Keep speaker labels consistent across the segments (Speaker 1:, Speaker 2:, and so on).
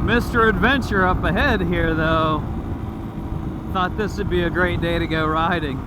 Speaker 1: Mr. Adventure up ahead here, though. Thought this would be a great day to go riding.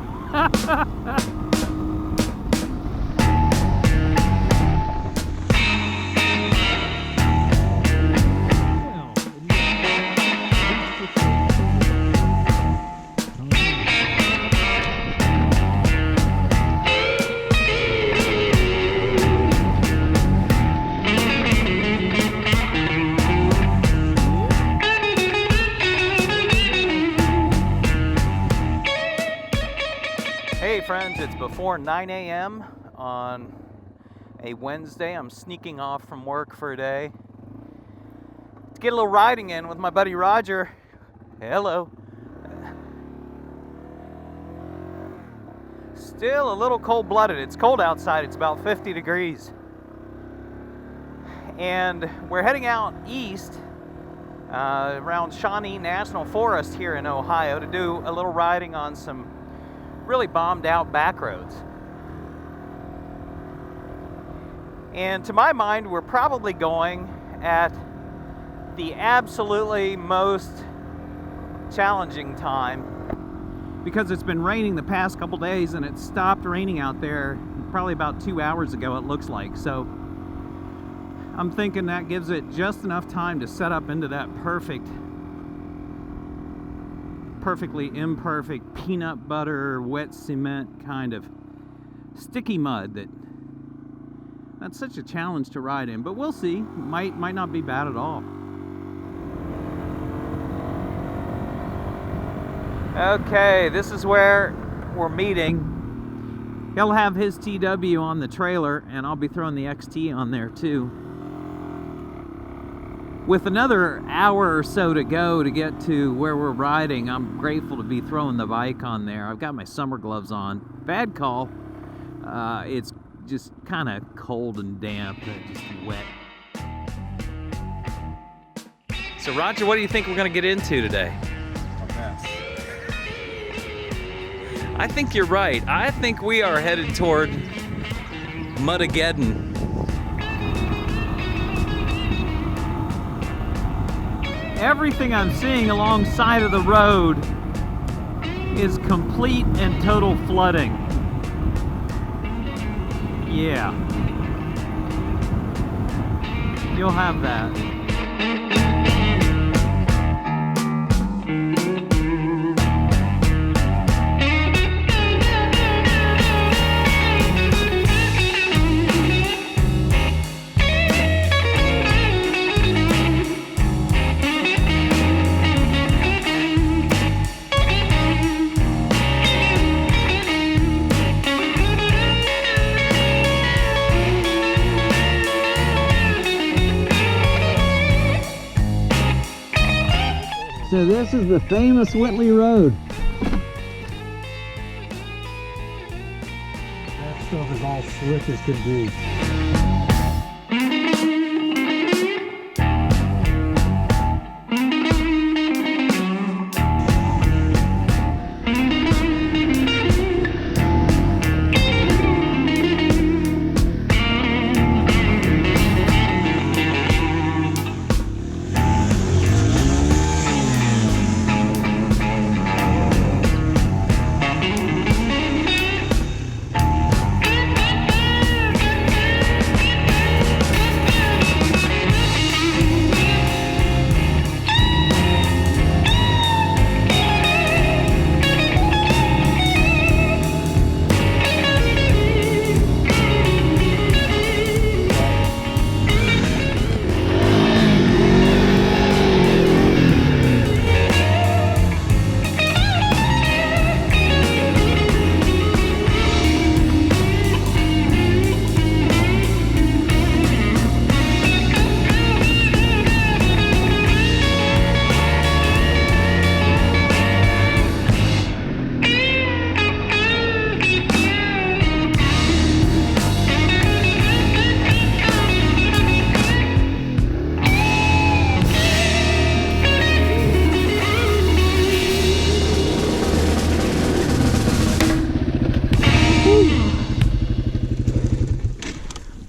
Speaker 1: Hey friends, it's before 9 a.m. on a Wednesday. I'm sneaking off from work for a day to get a little riding in with my buddy Roger. Hello. Still a little cold-blooded. It's cold outside. It's about 50 degrees. And we're heading out east around Shawnee National Forest here in Ohio to do a little riding on some really bombed out back roads. And to my mind, we're probably going at the absolutely most challenging time because it's been raining the past couple days and it stopped raining out there probably about 2 hours ago, it looks like. So I'm thinking that gives it just enough time to set up into that perfectly imperfect peanut butter wet cement kind of sticky mud that's such a challenge to ride in, but we'll see. Might not be bad at all. Okay, this is where we're meeting. He'll have his TW on the trailer and I'll be throwing the XT on there too. With another hour or so to go to get to where we're riding, I'm grateful to be throwing the bike on there. I've got my summer gloves on. Bad call. It's just kind of cold and damp and just wet. So Roger, what do you think we're going to get into today?
Speaker 2: A mess.
Speaker 1: I think you're right. I think we are headed toward Mudageddon. Everything I'm seeing alongside of the road is complete and total flooding. Yeah. You'll have that. So this is the famous Whitley Road.
Speaker 2: That stuff is all slick as could be.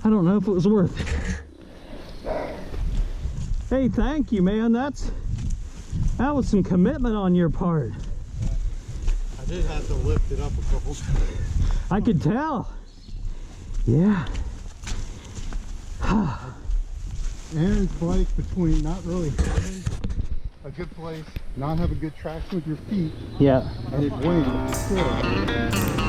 Speaker 2: I don't know if it was worth it. Hey
Speaker 1: Hey, thank you, man. That was some commitment on your part.
Speaker 2: I did have to lift it up a couple times.
Speaker 1: I could tell. Yeah.
Speaker 2: Aaron's bike, between not really having a good place, not having good traction with your feet,
Speaker 1: Yeah.
Speaker 2: and it weighs still.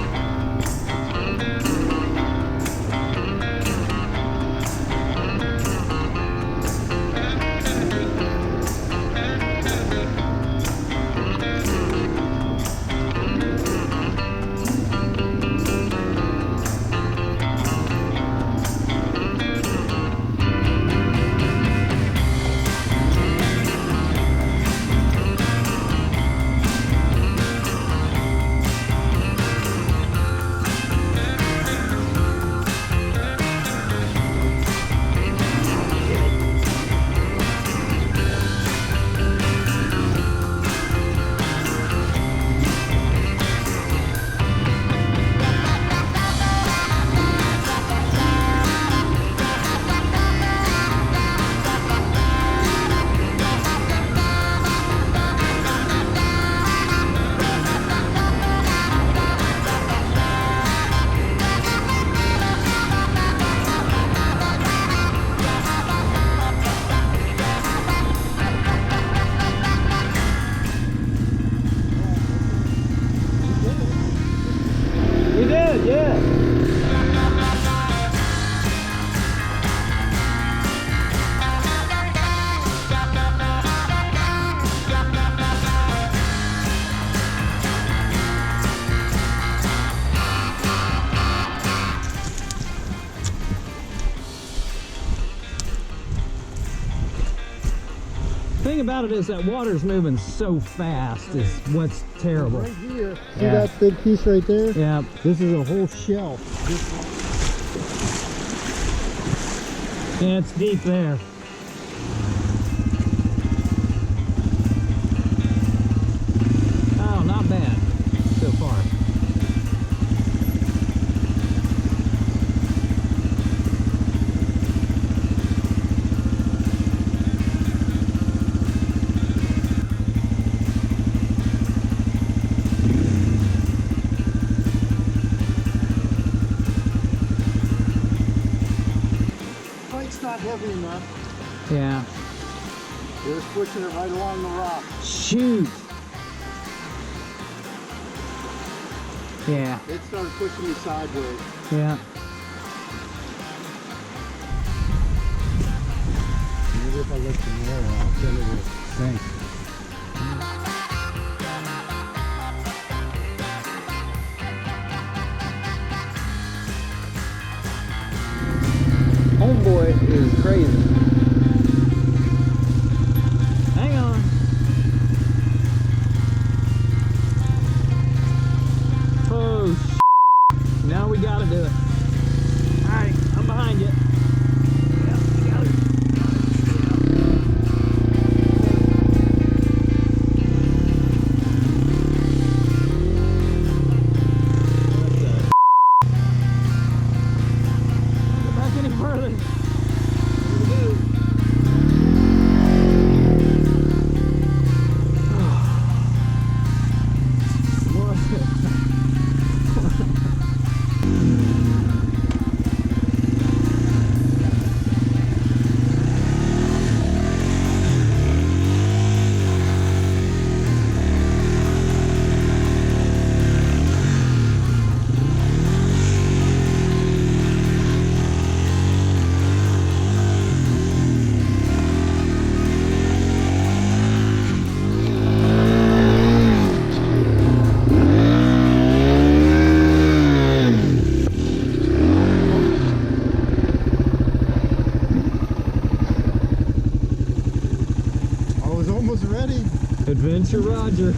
Speaker 1: You did, yeah. Thing about it is that water's moving so fast is what's terrible.
Speaker 2: Right here, see
Speaker 1: Yeah.
Speaker 2: that big piece right there?
Speaker 1: Yeah.
Speaker 2: This is a whole shelf.
Speaker 1: Yeah, it's deep there. Oh, not bad so far.
Speaker 2: Bike's not heavy enough.
Speaker 1: Yeah.
Speaker 2: They're pushing it right along the rock.
Speaker 1: Shoot. Yeah.
Speaker 2: It started pushing me sideways.
Speaker 1: Yeah.
Speaker 2: Maybe if I lift the more off, then it will sink.
Speaker 1: Homeboy is crazy. Hang on. Oh, now we gotta do it. Alright, I'm behind you. Yeah, we got it. Go back any further. Here we go.
Speaker 2: I was almost ready.
Speaker 1: Adventure Roger.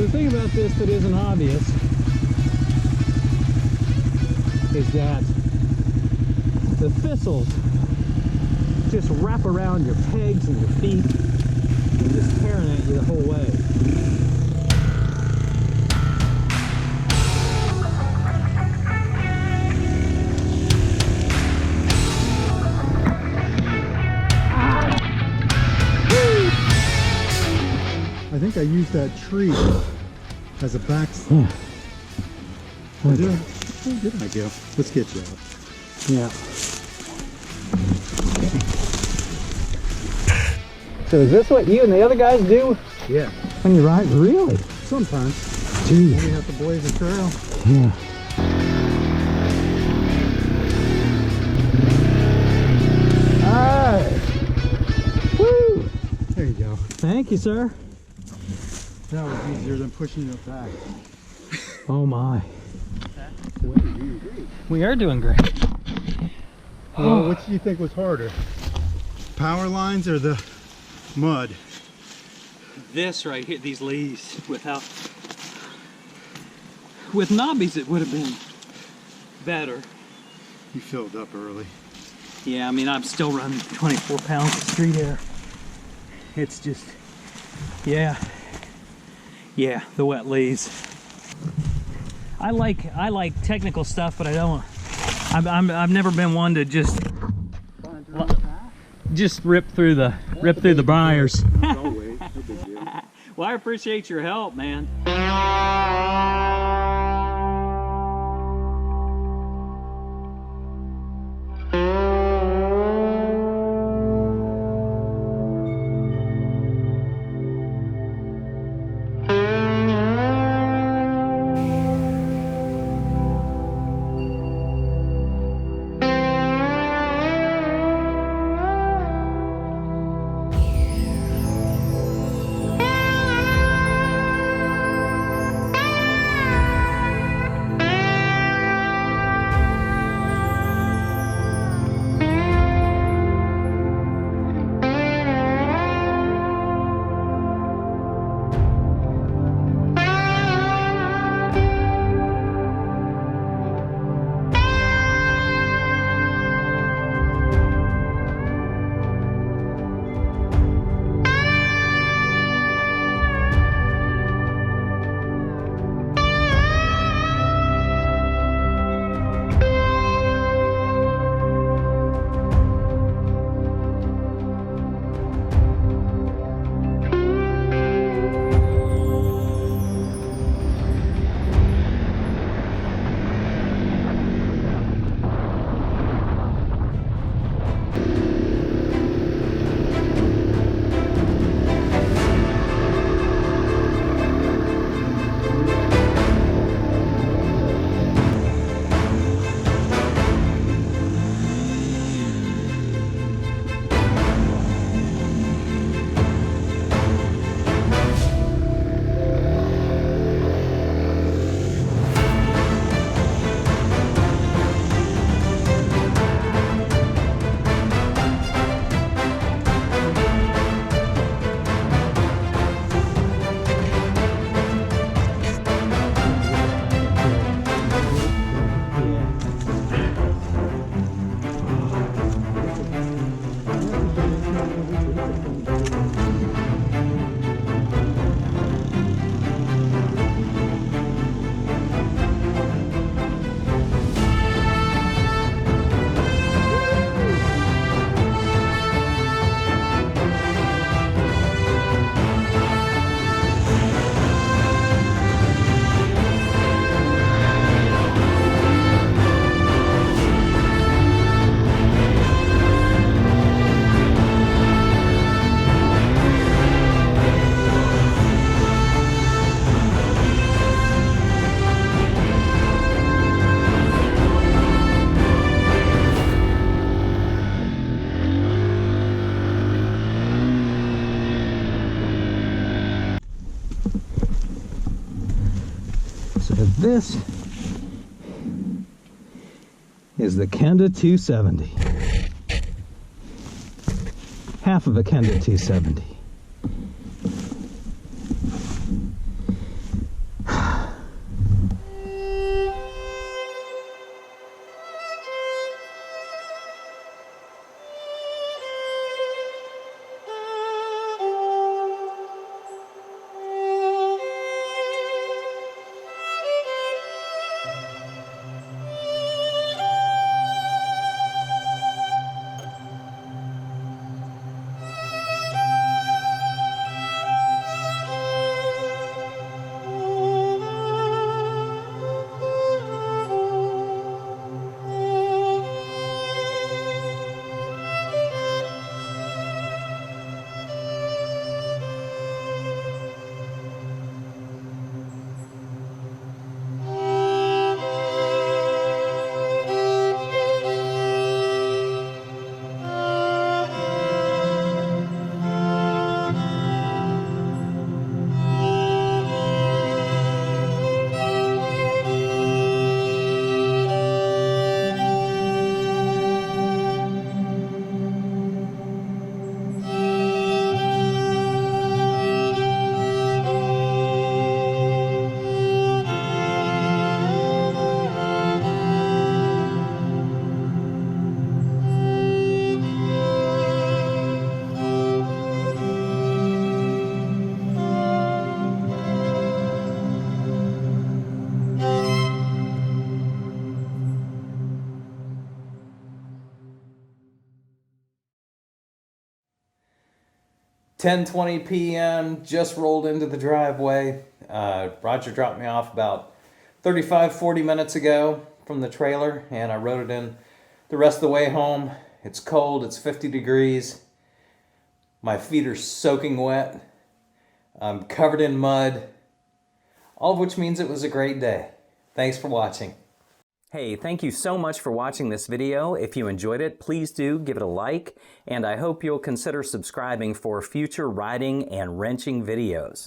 Speaker 1: the thing about this that isn't obvious is that the thistles just wrap around your pegs and your feet and just tearing at you the whole way.
Speaker 2: I think I used that tree as a backstop.
Speaker 1: Yeah.
Speaker 2: Oh, good idea. Let's get you out.
Speaker 1: Yeah. So is this what you and the other guys do
Speaker 2: Yeah.
Speaker 1: when you ride? Really?
Speaker 2: Sometimes.
Speaker 1: Gee.
Speaker 2: We have to blaze a trail.
Speaker 1: Yeah. Alright. Woo!
Speaker 2: There you go.
Speaker 1: Thank you, sir.
Speaker 2: That was easier than pushing it back.
Speaker 1: Oh my.
Speaker 2: So what are you doing? Great.
Speaker 1: We are doing great.
Speaker 2: Well, which do you think was harder? Power lines or the mud?
Speaker 1: This right here, these leaves, with knobbies it would have been better.
Speaker 2: You filled up early.
Speaker 1: Yeah, I mean, I'm still running 24 pounds of street air. It's just, yeah, the wet leaves. I like technical stuff, but I don't. I've never been one to just rip through the briars.
Speaker 2: Don't wait. No big deal.
Speaker 1: Well, I appreciate your help, man. This is the Kenda 270. Half of a Kenda 270. 10:20 p.m. just rolled into the driveway. Roger dropped me off about 35-40 minutes ago from the trailer, and I rode it in the rest of the way home. It's cold, it's 50 degrees. My feet are soaking wet. I'm covered in mud, all of which means it was a great day. Thanks for watching. Hey, thank you so much for watching this video. If you enjoyed it, please do give it a like, and I hope you'll consider subscribing for future riding and wrenching videos.